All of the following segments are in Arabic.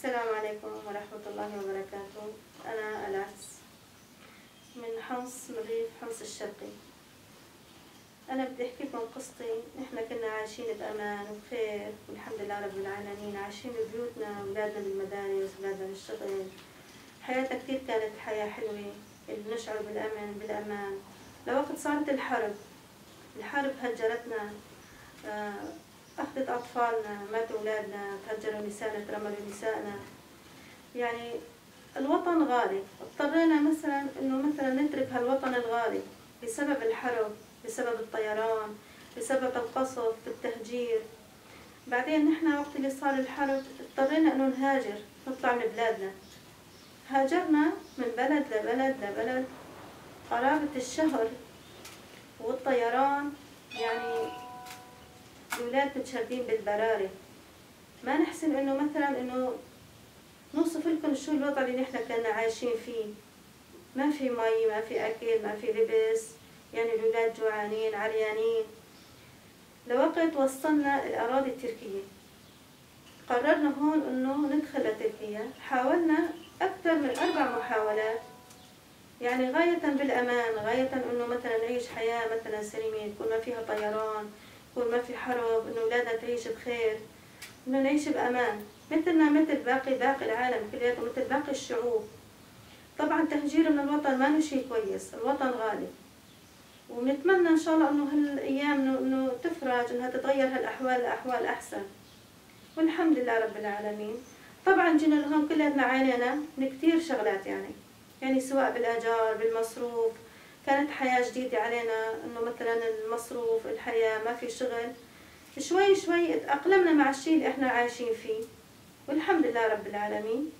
السلام عليكم ورحمة الله وبركاته. أنا ألاس من حمص، من ريف حمص الشرقي. أنا بدي أحكي لكم قصتي. إحنا كنا عايشين بأمان وبخير والحمد لله رب العالمين، عايشين ببيوتنا، أولادنا بالمدارس، أولادنا بالشغل. حياتنا كتير كانت حياة حلوة، اللي نشعر بالأمان لوقت صارت الحرب هجرتنا، أخذت أطفالنا، ماتوا أولادنا، تهجروا نسائنا، ترملوا نسائنا. يعني الوطن غالي، اضطرينا إنه نترك هالوطن الغالي بسبب الحرب، بسبب الطيران، بسبب القصف، التهجير. بعدين نحن وقت اللي صار الحرب اضطرينا إنه نهاجر، نطلع من بلادنا. هاجرنا من بلد لبلد لبلد قرابة الشهر، والطيران يعني الأولاد متشردين بالبراري. ما نحسن إنه نوصف لكم شو الوضع اللي نحن كنا عايشين فيه. ما في مي، ما في أكل، ما في لبس، يعني الأولاد جوعانين عريانين. لوقت وصلنا الأراضي التركية، قررنا هون إنه ندخل لتركيا. حاولنا أكثر من 4 محاولات، يعني غاية بالأمان، غاية إنه نعيش حياة سليمة، يكون ما فيها طيران، يكون ما في حرب، إنه أولادنا تعيش بخير، إنه نعيش بأمان مثلنا مثل باقي العالم كلياته، مثل باقي الشعوب. طبعا تهجير من الوطن ما شيء كويس، الوطن غالي، ونتمنى إن شاء الله إنه هالأيام إنه تفرج، إنها تتغير هالأحوال لأحوال أحسن، والحمد لله رب العالمين. طبعا جينا لهون كلياتنا عانينا من كثير شغلات، يعني سواء بالآجار، بالمصروف. كانت حياة جديدة علينا، إنه المصروف، الحياة، ما في شغل. شوي شوي تأقلمنا مع الشيء اللي احنا عايشين فيه، والحمد لله رب العالمين.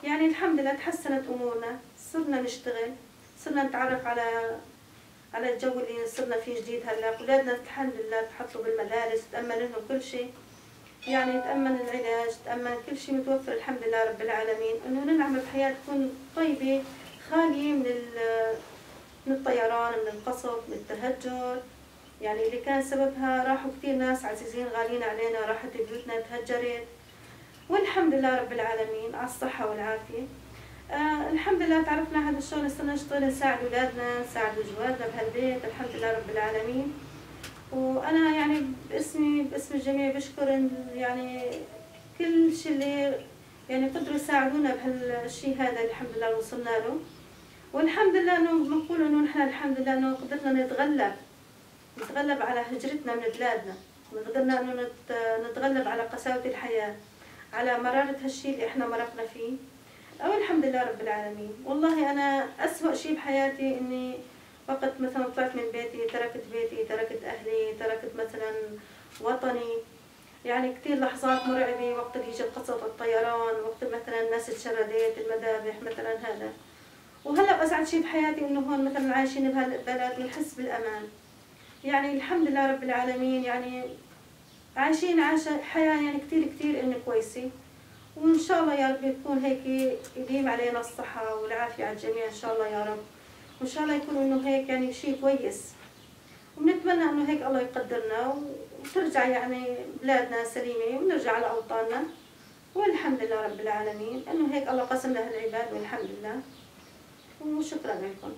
يعني الحمد لله تحسنت أمورنا، صرنا نشتغل، صرنا نتعرف على الجو اللي صرنا فيه جديد. هلا أولادنا الحمد لله تحطوا بالمدارس، تأمن لهم كل شيء، يعني تأمن العلاج، تأمن كل شيء متوفر الحمد لله رب العالمين. إنه ننعم بحياة تكون طيبة، خالية من الطيران، من القصف، من التهجر. يعني اللي كان سببها راحوا كثير ناس عزيزين غاليين علينا، راحت بيوتنا، تهجرت، والحمد لله رب العالمين على الصحة والعافية. الحمد لله تعرفنا هذا الشغل، صرنا نشتغل نساعد أولادنا، نساعد زوجاتنا بهالبيت، الحمد لله رب العالمين. وأنا يعني باسم الجميع بشكر يعني كل شيء اللي يعني قدروا يساعدونا بهالشيء هذا، الحمد لله وصلنا له. والحمد لله إنه بنقول إنه نحن الحمد لله إنه قدرنا نتغلب على هجرتنا من بلادنا، وقدرنا إنه نتغلب على قساوة الحياة، على مرارة هالشيء اللي إحنا مرقنا فيه. أو الحمد لله رب العالمين. والله أنا أسوأ شيء بحياتي إني وقت طلعت من بيتي، تركت أهلي، تركت وطني. يعني كثير لحظات مرعبة، وقت اللي يجي القصف، الطيران، وقت الناس تشردت، المذابح هذا. وهلا أسعد شيء بحياتي إنه هون عايشين بهالبلد بنحس بالأمان. يعني الحمد لله رب العالمين، يعني عايشين حياة يعني كثير إنه كويسة. وإن شاء الله يا رب يكون هيك يديم علينا الصحة والعافية على الجميع إن شاء الله يا رب. وإن شاء الله يكون إنه هيك يعني شيء كويس، ونتمنى إنه هيك الله يقدرنا وترجع يعني بلادنا سليمة، ونرجع على أوطاننا، والحمد لله رب العالمين إنه هيك الله قسم لها العباد، والحمد لله. وشكرا لكم.